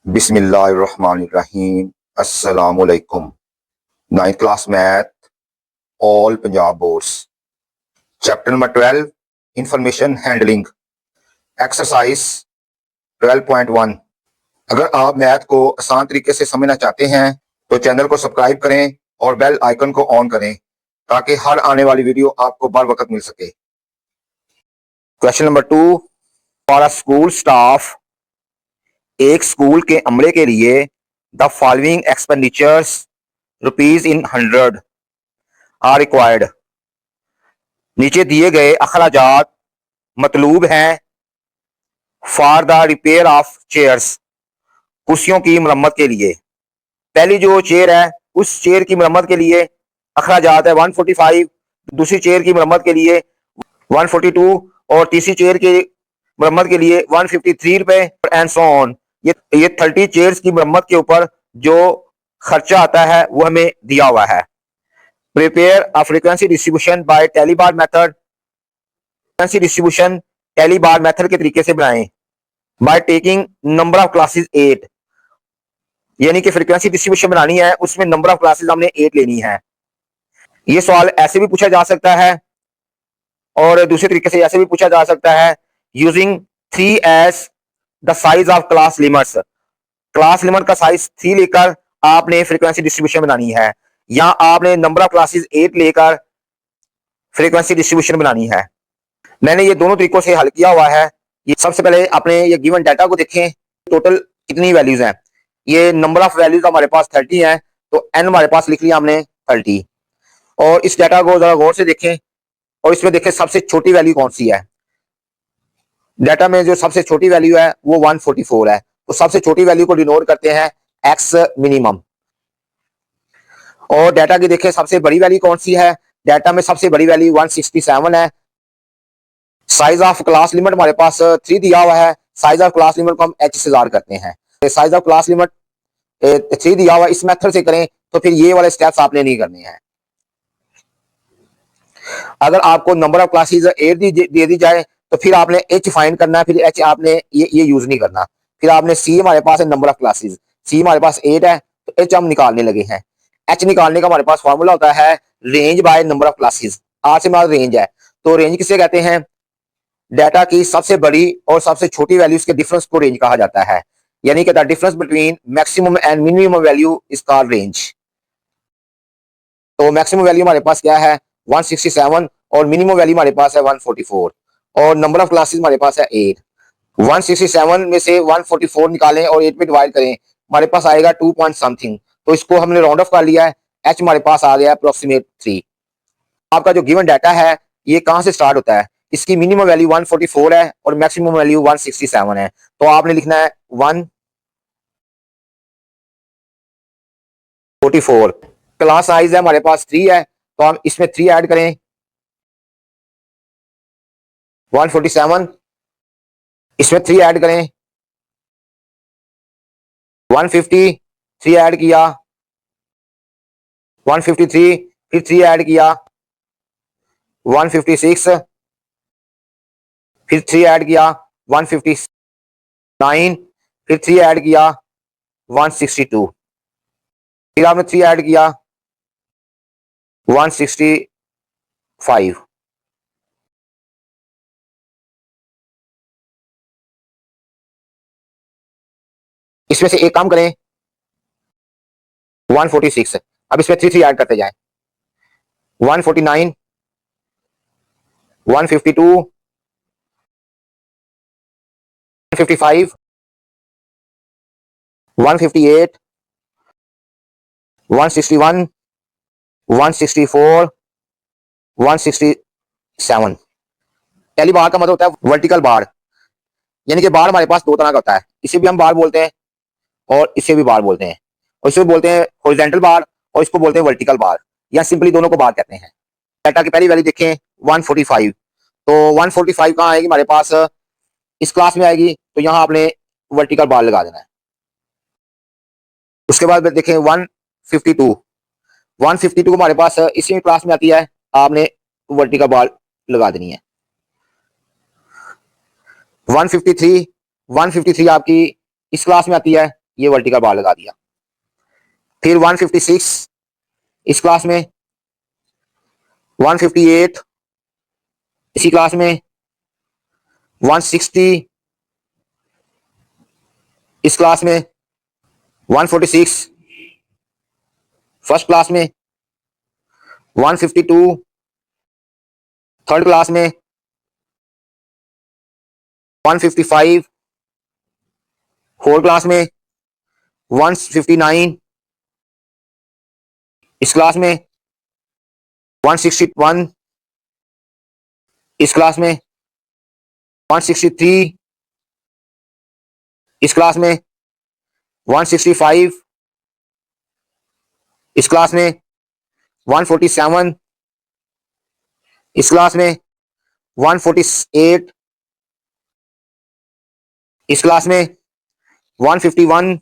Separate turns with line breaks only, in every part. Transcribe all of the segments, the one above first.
बिस्मिल्लाहिर्रहमानिर्रहीम। अस्सलामुअलैकुम। 9th class math all Punjab boards chapter number 12 information handling exercise 12.1। अगर आप मैथ को आसान तरीके से समझना चाहते हैं तो चैनल को सब्सक्राइब करें और बेल आइकन को ऑन करें ताकि हर आने वाली वीडियो आपको बर वक्त मिल सके। Question number 2, for a school staff, एक स्कूल के अमले के लिए the following expenditures rupees in 100 are required. नीचे दिए गए अखराजात मतलूब हैं for the repair of chairs, कुर्सियों की मरम्मत के लिए। पहली जो चेयर है उस चेयर की मरम्मत के लिए अखराजात है 145, दूसरी चेयर की मरम्मत के लिए 142 और तीसरी चेयर की मरम्मत के लिए 153 रुपए एंड सो ऑन। ये 30 चेयर्स की मरम्मत के ऊपर जो खर्चा आता है वो हमें दिया हुआ है। Prepare a frequency distribution by tally bar method, frequency distribution tally bar method के तरीके से बनाएं। By taking number of classes 8, यानी कि फ्रीक्वेंसी डिस्ट्रीब्यूशन बनानी है उसमें नंबर ऑफ क्लासेस हमने 8 लेनी है। ये सवाल ऐसे भी पूछा जा सकता है और दूसरे तरीके से ऐसे भी पूछा जा सकता है using 3 as the size of class limits. Class limit का साइज 3 लेकर आपने फ्रीक्वेंसी डिस्ट्रीब्यूशन बनानी है, या आपने नंबर ऑफ क्लासेस 8 लेकर फ्रीक्वेंसी डिस्ट्रीब्यूशन बनानी है। मैंने ये दोनों तरीकों से हल किया हुआ है। ये सबसे पहले आपने ये गिवन डाटा को देखें, टोटल कितनी वैल्यूज हैं। ये नंबर ऑफ वैल्यूज हमारे पास 30 है, तो एन हमारे पास लिख लिया हमने 30। और इस डाटा को जरा गौर से देखें और इसमें देखें सबसे छोटी वैल्यू कौन सी है। डाटा में जो सबसे छोटी वैल्यू है वो 144 है, तो सबसे छोटी वैल्यू को डिनोट करते हैं एक्स मिनिमम। और डाटा की देखें सबसे बड़ी वैल्यू कौन सी है। डाटा में सबसे बड़ी वैल्यू 167 है। साइज ऑफ क्लास लिमिट हमारे पास 3 दिया हुआ है। साइज ऑफ क्लास लिमिट को हम एच से जार करते हैं। साइज ऑफ क्लास लिमिट 3 दिया हुआ, इस मेथड से करें तो फिर ये वाले स्टेप्स आपने नहीं करने हैं। अगर आपको नंबर ऑफ क्लासेस 8 दे दी जाए तो फिर आपने एच फाइंड करना है, फिर एच आपने ये यूज नहीं करना। फिर आपने सी, हमारे पास है नंबर ऑफ क्लासेस, सी हमारे पास 8 है तो एच हम निकालने लगे हैं। एच निकालने का हमारे पास फॉर्मूला होता है range by number of classes. R से हमारा रेंज है, तो रेंज किसे कहते हैं, डाटा की सबसे बड़ी और सबसे छोटी वैल्यूज के डिफरेंस को रेंज कहा जाता है। यानी कि the difference between maximum and minimum value is called range. तो मैक्सिमम वैल्यू हमारे पास क्या है 167 और मिनिमम वैल्यू हमारे पास है 144 और नंबर ऑफ क्लासेस हमारे पास है 8। 167 में से 144 निकालें और 8 में डिवाइड करें, हमारे पास आएगा 2 पॉइंट समथिंग, तो इसको हमने राउंड ऑफ कर लिया है। एच हमारे पास आ गया अप्रोक्सीमेट 3। आपका जो गिवन डाटा है ये कहां से स्टार्ट होता है, इसकी मिनिमम वैल्यू 144 है और मैक्सिमम वैल्यू 167 है, तो आपने लिखना है 144। क्लास साइज है हमारे पास 3 है, तो हम इसमें 3 ऐड करें 147, इसमें 3 ऐड करें 150, 3 ऐड किया 153, फिर 3 ऐड किया 156, फिर 3 ऐड किया 159, फिर 3 ऐड किया 162, फिर आपने 3 ऐड किया 165। इसमें से एक काम करें 146, अब इसमें 3 3 ऐड करते जाएं 149, 152, 155, 158, 161, 164, 167। पहली बार का मतलब होता है वर्टिकल बार, यानी कि बार हमारे पास दो तरह का होता है, इसे भी हम बार बोलते हैं और इसे भी बार बोलते हैं, और इसे बोलते हैं हॉरिजॉन्टल बार और इसको बोलते हैं वर्टिकल बार, या सिंपली दोनों को बार कहते हैं। डाटा की पहली वैल्यू देखें 145, तो 145 कहां आएगी हमारे पास, इस क्लास में आएगी, तो यहां आपने वर्टिकल बार लगा देना है। उसके बाद देखें 152, 152 हमारे पास इसी क्लास में आती है, आपने वर्टिकल बार लगा देनी है। 153, 153 आपकी इस क्लास में आती है, ये वर्टिकल बार लगा दिया। फिर 156 इस क्लास में, 158 इसी क्लास में, 160 इस क्लास में, 146 फर्स्ट क्लास में, 152 थर्ड क्लास में, 155 फोर्थ क्लास में, 159 इस क्लास में, 161 इस क्लास में, 163 इस क्लास में, 165 इस क्लास में, 147 इस क्लास में, 148 इस क्लास में, 151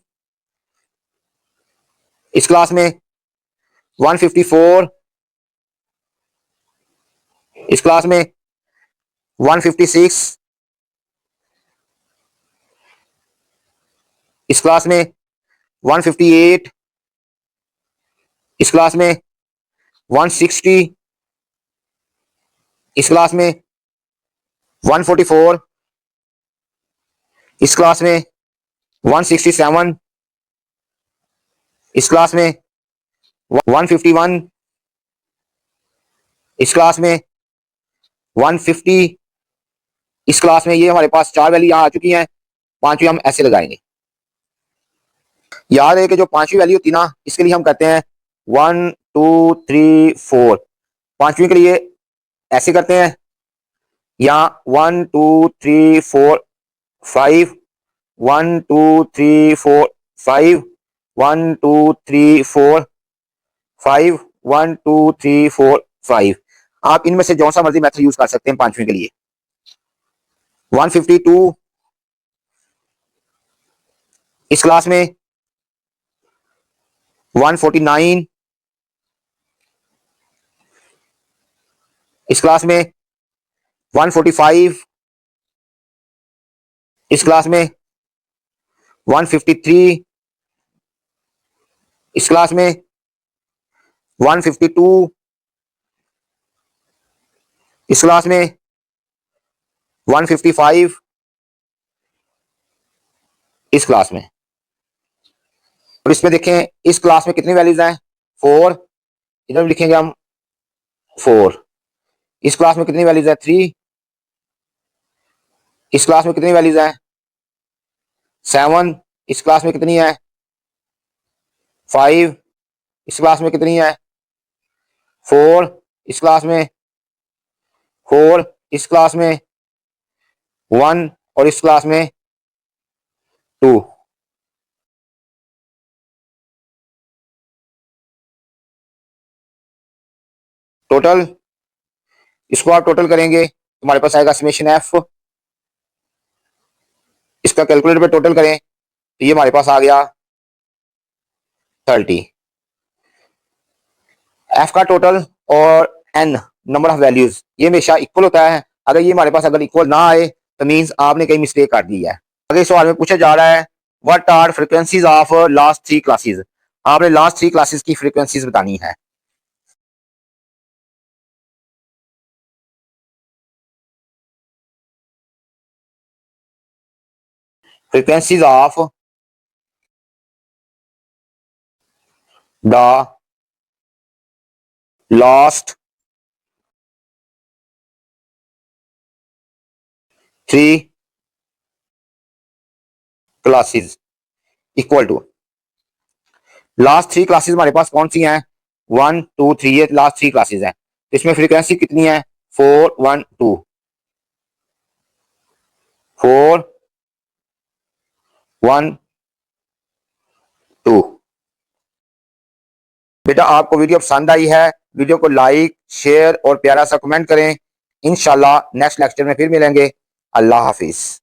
इस क्लास में, 154 इस क्लास में, 156 इस क्लास में, 158 इस क्लास में, 160 इस क्लास में, 144 इस क्लास में, 167 इस क्लास में, 151 इस क्लास में, 150 इस क्लास में। ये हमारे पास 4 वैल्यू यहाँ आ चुकी हैं, 5वीं हम ऐसे लगाएंगे। याद है कि जो 5वीं वैल्यू होती ना, इसके लिए हम कहते हैं 1 2 3 4। 5वीं के लिए ऐसे करते हैं, यहाँ 1 2 3 4 5, 1 2 3 4 5, 1 2 3 4 5, 1 2 3 4 5। आप इनमें से जो सा मर्जी मेथड यूज कर सकते हैं 5वीं के लिए। 152 इस क्लास में, 149 इस क्लास में, 145 इस क्लास में, 153 इस क्लास में, 152 इस क्लास में, 155 इस क्लास में। और इसमें देखें इस क्लास में कितनी वैल्यूज हैं, 4। इधर भी लिखेंगे हम 4। इस क्लास में कितनी वैल्यूज है, 3। इस क्लास में कितनी वैल्यूज है, 7। इस क्लास में कितनी है, 5। इस क्लास में कितनी है, 4। इस क्लास में 4। इस क्लास में 1 और इस क्लास में 2। टोटल इसको आप टोटल करेंगे तो हमारे पास आएगा समेशन एफ। इसका कैलकुलेटर पे टोटल करें तो ये हमारे पास आ गया 30। एफ का टोटल और एन नंबर ऑफ वैल्यूज ये हमेशा इक्वल होता है। अगर ये हमारे पास अगर इक्वल ना आए तो मींस आपने कहीं मिस्टेक कर दी है। अगले सवाल में पूछा जा रहा है what are frequencies of last 3 classes. आपने लास्ट 3 क्लासेस की फ्रीक्वेंसीज बतानी है। Frequencies of the last 3 classes equal to. Last 3 classes हमारे पास कौन सी हैं, 1 2 3। ये लास्ट 3 क्लासेस हैं। इसमें फ्रीक्वेंसी कितनी है, 4 1 2 4 1 2। बेटा आपको वीडियो पसंद आई है, वीडियो को लाइक शेयर और प्यारा सा कमेंट करें। इंशाल्लाह नेक्स्ट लेक्चर में फिर मिलेंगे। अल्लाह हाफिज।